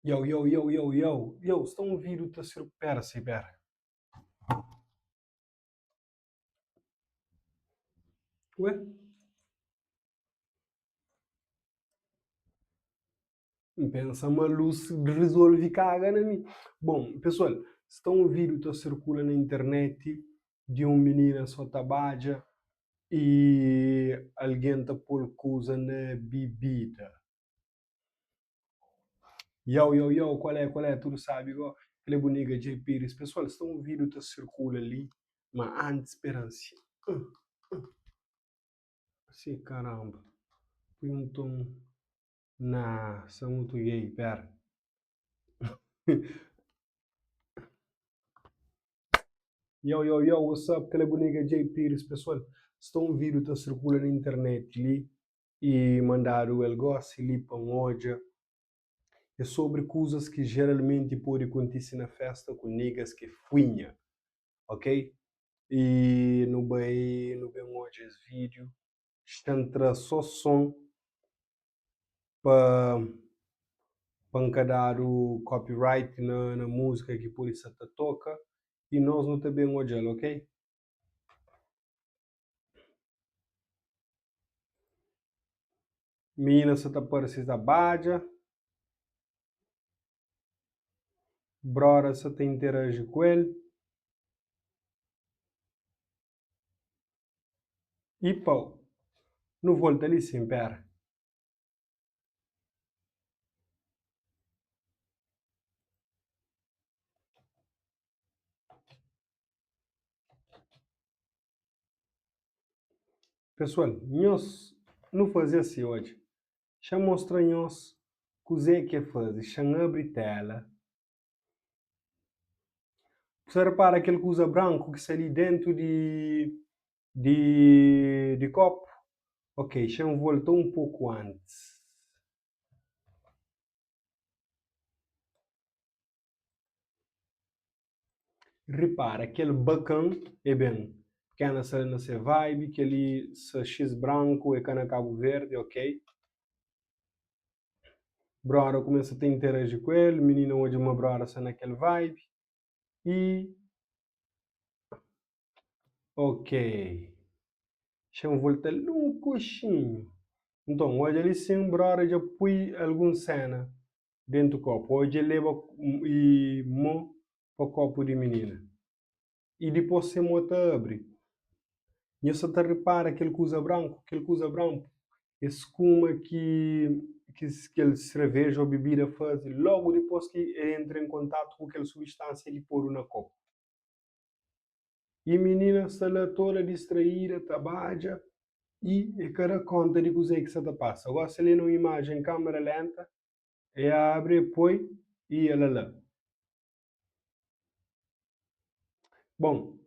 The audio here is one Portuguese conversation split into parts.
Yo, yo, yo, yo, yo. Yo, estão a ouvir o terceiro... Pera, pera. Ué? Pensa uma luz resolve caga na mim. Bom, pessoal, estão a ouvir o que circula na internet de um menino só tabaja e alguém está por coisa na bebida. Yo, yo, yo, qual é? Tudo sabe, igual aquele bonega J. Pires. Pessoal, estão a ouvir o que circula ali, mas antes esperança. Sim, caramba. Põe um tom... Nah, sou muito gay, pera. Yo, what's up? Aquela bonega J. Pires, pessoal. Estão um vídeo que circula na internet ali e mandaram o negócio ali para hoje. É sobre coisas que geralmente podem acontecer na festa com niggas que fuinha, ok? E no bem hoje esse vídeo. Entra só som para pancadar o copyright na música que por isso toca. E nós não também hoje, ok? Menina, você tá parecendo a Badia. Brora, você tem interagir com ele. E pau, não volta ali sem pera. Pessoal, nós não fazia assim hoje. Já mostra nós o que faz. Já abre tela. Você repara aquele que usa branco que está ali dentro de copo? Ok, já voltou um pouco antes. Repara, aquele bacão é bem. Pequena nessa vibe, aquele X branco é cana Cabo Verde, ok? Brora começa a interagir com ele, menina hoje uma brora está naquele vibe. E ok. Chama volta ali um coxinho. Então, hoje ele sim brora já põe alguma cena dentro do copo. Hoje ele leva e mo para o copo de menina. E depois se mota abre. E você te repara aquele que usa branco. Escuma que ele cerveja ou bebida faz logo depois que entra em contato com aquela substância ele pôr na copa. E a menina está lá toda distraída, trabalha e cada conta de coisa que se passa. Agora se ele não imagem câmera lenta, e abre, põe e ela lá. Bom,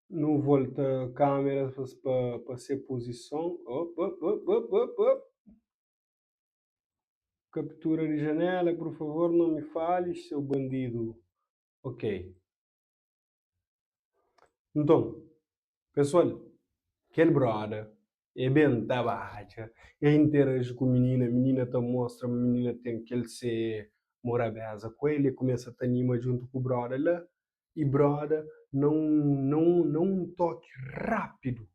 não volta a câmera para ser posição. Op. Captura de janela, por favor, não me fale, seu bandido. Ok. Então, pessoal, aquele brother é bem tabaca, é interage com a menina te mostra, a menina tem que ele se morabeza com ele, começa a te animar junto com o brother lá, e brother não um toque rápido,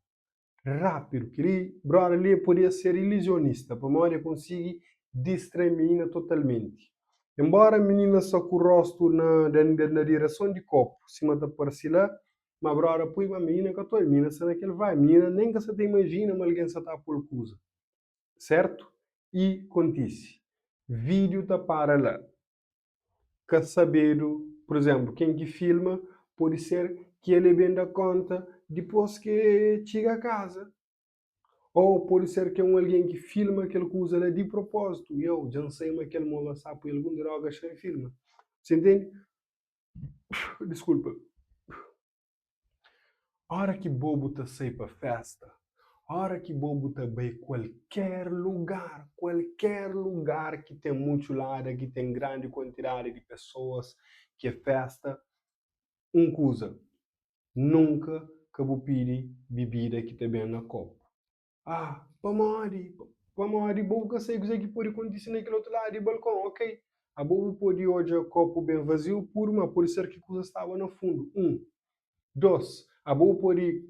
que ele, brother ali podia ser ilusionista, para uma conseguir distrair a menina totalmente. Embora a menina só com o rosto na direção de copo, cima da parcela, mas brother, põe uma menina que a tua menina, será que ele vai? Menina, nem que você te imagina, mas alguém se está por coisa. Certo? E acontece. Vídeo tá para lá. Quer saber, por exemplo, quem que filma, pode ser que ele bem dá conta depois que chega a casa. Ou pode ser que é alguém que filma aquele que usa de propósito. E eu já não sei mas aquele mola sapo e algum droga cheio filma. Você entende? Desculpa. Hora que bobo tá sair para festa. Hora que bobo também qualquer lugar que tem muito lado, que tem grande quantidade de pessoas, que é festa, coisa. Nunca que eu pedir bebida que tem bem na copa. Ah, pamori, Vamos de bobo que sei que pode acontecer naquele outro lado do balcão, ok. A bobo pode hoje o copo bem vazio, pode ser que a coisa estava no fundo. Dois, a bobo pode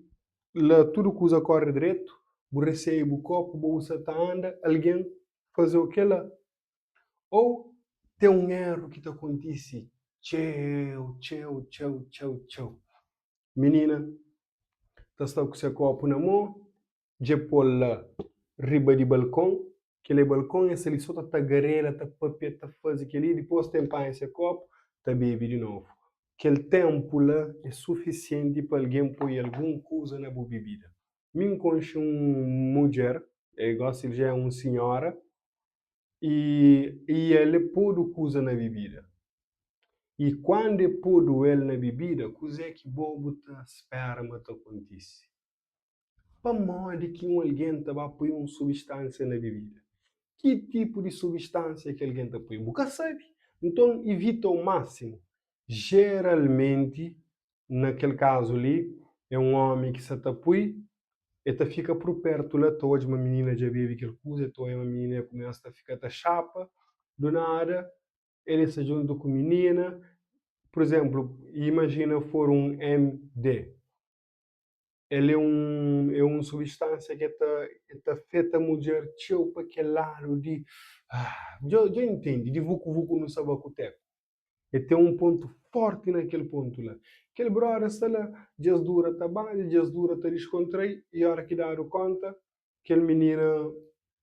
lá tudo coisa corre direito, o recebe o copo, o bobo está anda, alguém fazer aquela. Ou tem um erro que te acontece. Tchau. Menina, tu está com seu copo na mão, já pôr lá riba de balcão, aquele balcão é se ele só tá tagarela, tá papel, tá faz aquele, depois tem pão esse copo, tá bebe de novo. Aquele tempo lá é suficiente para alguém pôr alguma coisa na boa bebida. Me enconcho mulher, igual se ele já é uma senhora, e ele pôr coisa na bebida. E quando é pôr ele na bebida, coisa é que bobo tá espera mas tá acontece. Para modo que alguém tá vai pôr uma substância na bebida. Que tipo de substância que alguém está põe? Nunca sabe. Então, evita ao máximo. Geralmente, naquele caso ali, é um homem que se está põe e tá fica por perto lá, toda uma menina já bebe aquele coisa, toda uma menina começa a ficar da chapa, do nada, ele se junta com a menina, por exemplo, imagina for um MD, ele é uma substância que está feita a mulher tchau para aquele lado de já entende, de vucu no sabacoteco. E tem um ponto forte naquele ponto lá. Aquele brother está lá, dias dura trabalha, dias dura está descontrai, e a hora que dá conta, aquele menina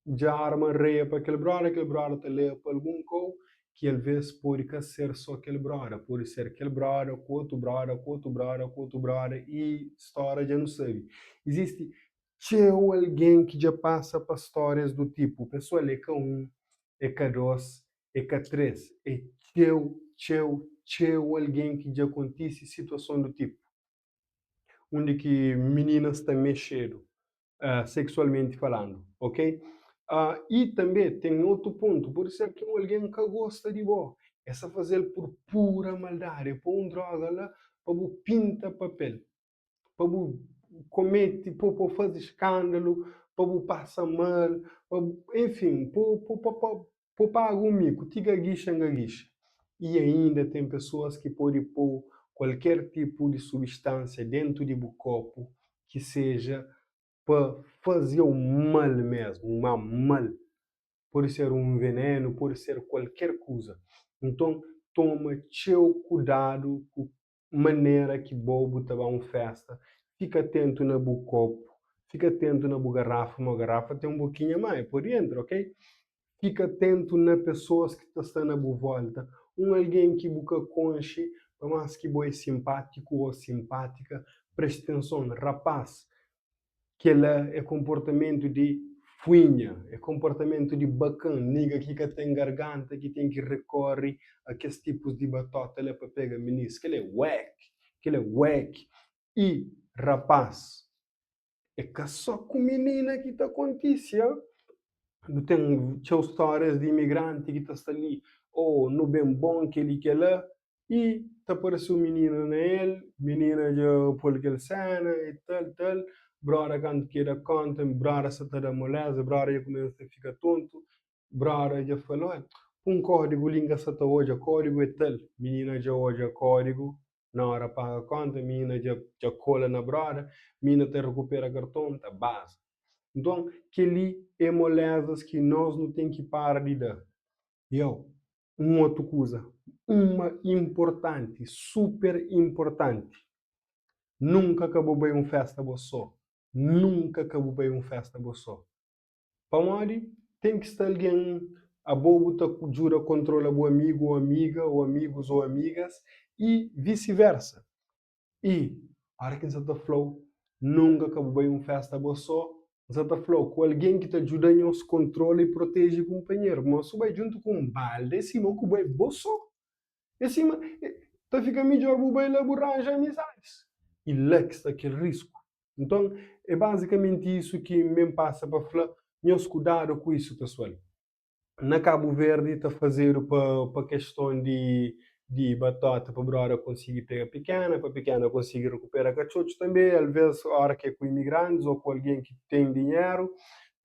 já arma reia para aquele brother está lá para algum coisa, que às vezes pode ser só aquele brother, pode ser aquele brother, com outro brother, com outro brother, com outro brother, e história já não sabe. Existe alguém que já passa para histórias do tipo, pessoal é K1, é K2, é K3, é alguém que já acontece situação do tipo, onde que meninas estão mexendo, sexualmente falando, ok? E também tem outro ponto, por ser que alguém que gosta de bom, essa fazer por pura maldade, por um droga lá, para pinta papel, para comete, para fazer escândalo, para passar mal, enfim, para pagar um mico, tiga guicha, gaguicha. E ainda tem pessoas que podem pôr qualquer tipo de substância dentro de um copo que seja para fazer o mal mesmo, um mal. Pode ser um veneno, pode ser qualquer coisa. Então, toma teu cuidado com a maneira que bobo está uma festa. Fica atento na bu copo, fica atento na bu garrafa. Uma garrafa tem um pouquinho mais por dentro, ok? Fica atento nas pessoas que estão na bu volta. Alguém que buca conche, por mais que boi simpático ou simpática, preste atenção, rapaz, que ela é comportamento de fuinha, é comportamento de bacana, niga que tem garganta, que tem que recorrer a aqueles tipos de batota lá para pegar ministro, que ele é wack. E, rapaz, é que só com menina que está acontecendo. Tem histórias de imigrante que está ali, ou no bem bom que ele quer lá, e tá apareceu menina na ele, menina já por aquela cena e tal, brora quando queira conta, brora se tá da moleza, brora já começa a ficar tonto, brora já falou, um código linga se tá hoje, código e tal, menina já hoje é código, na hora paga conta, menina já cola na brora, menina te recupera cartão, tá base. Então, aquele é moledas que nós não tem que parar de dar. E uma outra coisa, uma importante, super importante. Nunca acabou bem uma festa só. Nunca acabou bem uma festa só. Para onde tem que estar alguém, a bobo tá jura controla o amigo ou amiga, ou amigos ou amigas, e vice-versa. E, a hora que você está falando, nunca acabou bem uma festa só. Você está falando com alguém que te ajuda a os controle e protege o companheiro. Mas você vai junto com um balde, esse não que vai só. Esse tá fica melhor o vai laburar amizades. E lá que está aquele risco. Então, é basicamente isso que me passa para falar. Meus cuidado com isso, pessoal. Na Cabo Verde está a fazer para questão de batata para a brora conseguir pegar pequena, para a pequena conseguir recuperar cachotos também, às vezes a hora que é com imigrantes ou com alguém que tem dinheiro,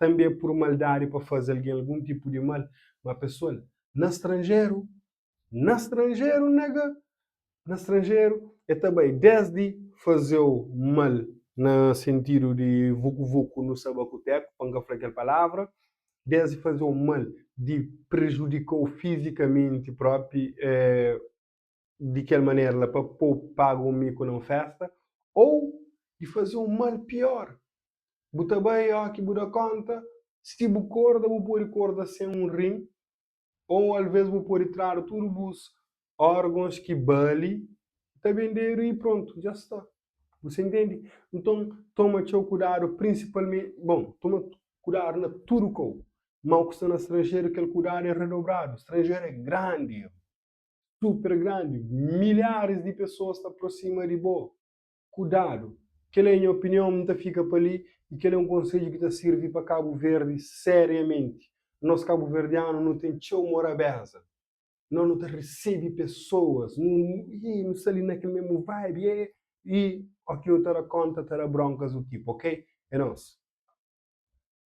também por maldade para fazer algum tipo de mal. Mas, pessoal, no estrangeiro, nega, no estrangeiro, é também desde fazer o mal, no sentido de vucu-vucu no sabacoteco, para falar aquela palavra, desde fazer o mal de prejudicar fisicamente próprio, de que maneira para pôr pago um mico na festa, ou de fazer um mal pior. Buta bem, aqui buta conta, se bu corda, bu pode corda sem um rim, ou às vezes bu pode trazer todos os órgãos que bali, tá venderam e pronto, já está. Você entende? Então, toma seu cuidado, principalmente, bom, toma cuidado na tudo com. Mal que está no estrangeiro, aquele cuidado é redobrado. O estrangeiro é grande, super grande, milhares de pessoas estão por cima de boa. Cuidado, que é a minha opinião, não fica para ali, e que é um conselho que está serve para Cabo Verde seriamente. Nosso Cabo Verdeano não tem tchau morabeza, não te recebe pessoas, não está ali naquele mesmo vibe, e aqui eu te conta, te broncas o tipo, ok? É nosso.